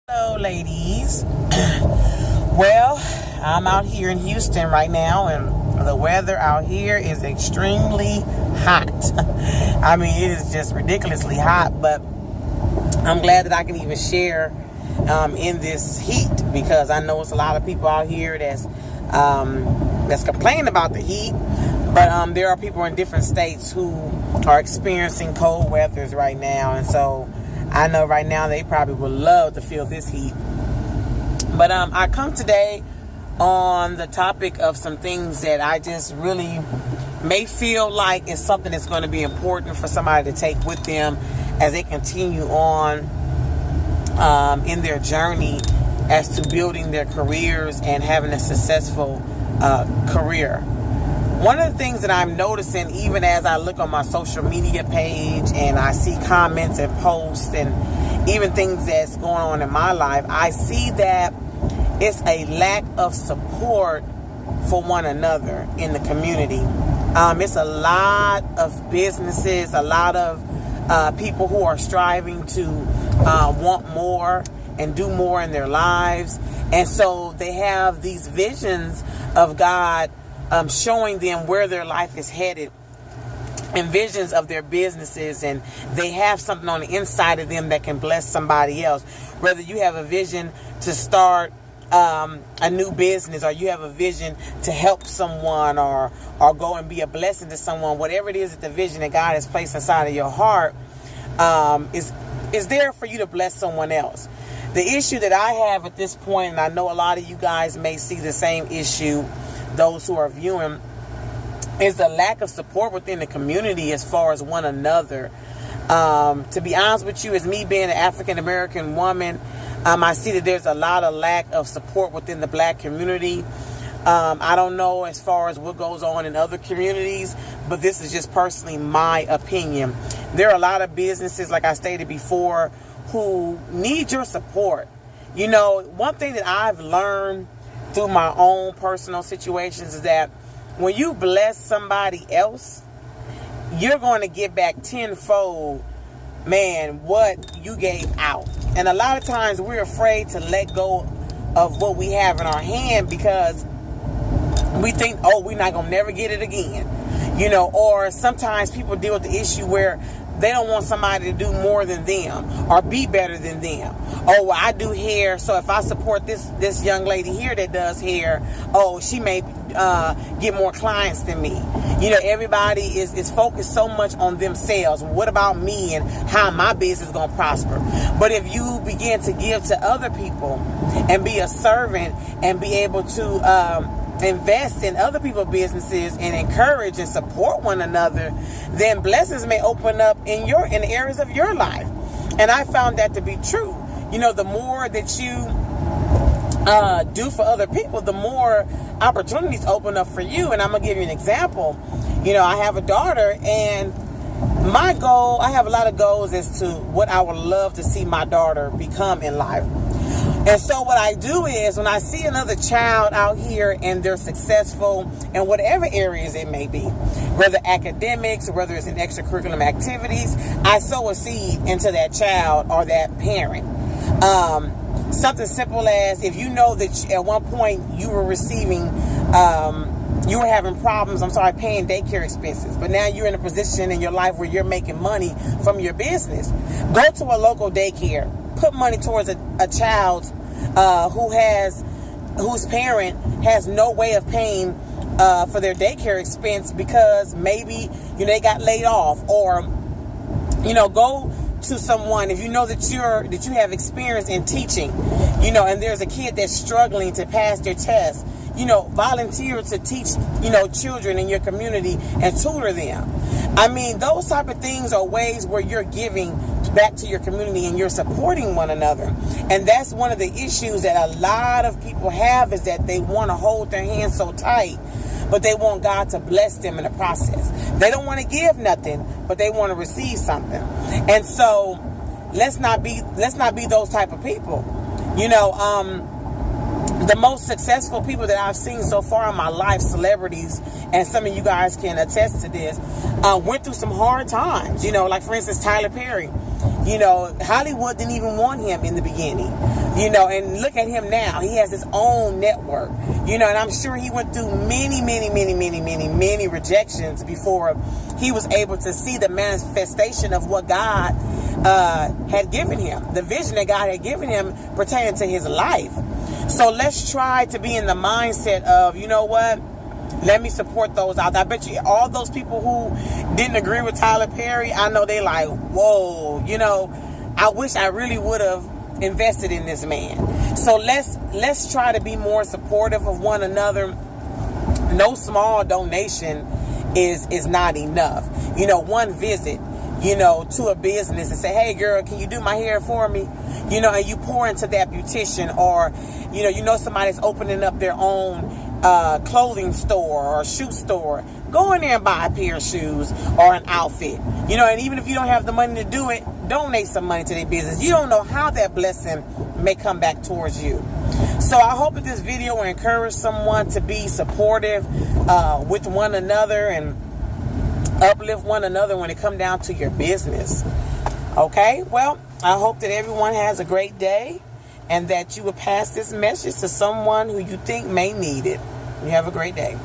Hello, ladies. Well, I'm out here in Houston right now, and the weather out here is extremely hot. I mean, it is just ridiculously hot, but I'm glad that I can even share in this heat, because I know it's a lot of people out here that's complaining about the heat, but there are people in different states who are experiencing cold weathers right now, and so I know right now they probably would love to feel this heat. But I come today on the topic of some things that I just really may feel like is something that's going to be important for somebody to take with them as they continue on in their journey as to building their careers and having a successful career. One of the things that I'm noticing, even as I look on my social media page and I see comments and posts and even things that's going on in my life, I see that it's a lack of support for one another in the community. It's a lot of businesses, a lot of people who are striving to want more and do more in their lives. And so they have these visions of God showing them where their life is headed, and visions of their businesses, and they have something on the inside of them that can bless somebody else. Whether you have a vision to start a new business, or you have a vision to help someone, or go and be a blessing to someone, whatever it is that the vision that God has placed inside of your heart is there for you to bless someone else. The issue that I have at this point, and I know a lot of you guys may see the same issue, those who are viewing, is the lack of support within the community as far as one another. To be honest with you, as me being an African American woman, I see that there's a lot of lack of support within the black community. I don't know as far as what goes on in other communities, but this is just personally my opinion. There are a lot of businesses, like I stated before, who need your support. You know, one thing that I've learned through my own personal situations is that when you bless somebody else, you're going to get back tenfold, man, what you gave out. And a lot of times we're afraid to let go of what we have in our hand because we think, oh, we're not going to never get it again. You know, or sometimes people deal with the issue where they don't want somebody to do more than them or be better than them. Oh, well, I do hair, so if I support this young lady here that does hair, oh, she may get more clients than me. You know, everybody is focused so much on themselves. What about me and how my business is going to prosper? But if you begin to give to other people and be a servant and be able to invest in other people's businesses and encourage and support one another, then blessings may open up in the areas of your life. And I found that to be true. You know, the more that you do for other people, the more opportunities open up for you. And I'm going to give you an example. You know, I have a daughter, and my goal, I have a lot of goals as to what I would love to see my daughter become in life. And so what I do is when I see another child out here and they're successful in whatever areas it may be, whether academics, or whether it's in extracurricular activities, I sow a seed into that child or that parent. Something simple as, if you know that at one point you were receiving, you were having problems, paying daycare expenses, but now you're in a position in your life where you're making money from your business. Go to a local daycare. Put money towards a child whose parent has no way of paying for their daycare expense because maybe they got laid off, or go to someone if you know that you have experience in teaching, and there's a kid that's struggling to pass their test. Volunteer to teach, children in your community and tutor them. I mean, those type of things are ways where you're giving back to your community and you're supporting one another. And that's one of the issues that a lot of people have, is that they want to hold their hands so tight, but they want God to bless them in the process. They don't want to give nothing, but they want to receive something. And so let's not be those type of people. The most successful people that I've seen so far in my life, celebrities, and some of you guys can attest to this, went through some hard times. Like, for instance, Tyler Perry. You know, Hollywood didn't even want him in the beginning. You know, and look at him now. He has his own network. You know, and I'm sure he went through many rejections before he was able to see the manifestation of what God had given him, the vision that God had given him pertaining to his life. So let's try to be in the mindset of, you know what? Let me support those out there. I bet you all those people who didn't agree with Tyler Perry, I know they like, whoa, you know, I wish I really would have invested in this man. So let's try to be more supportive of one another. No small donation is not enough. You know, one visit, you know, to a business and say, hey girl, can you do my hair for me? You know, and you pour into that beautician, or you know somebody's opening up their own clothing store or shoe store. Go in there and buy a pair of shoes or an outfit. You know, and even if you don't have the money to do it, donate some money to their business. You don't know how that blessing may come back towards you. So I hope that this video will encourage someone to be supportive with one another and uplift one another when it comes down to your business. Okay, well, I hope that everyone has a great day and that you will pass this message to someone who you think may need it. You have a great day.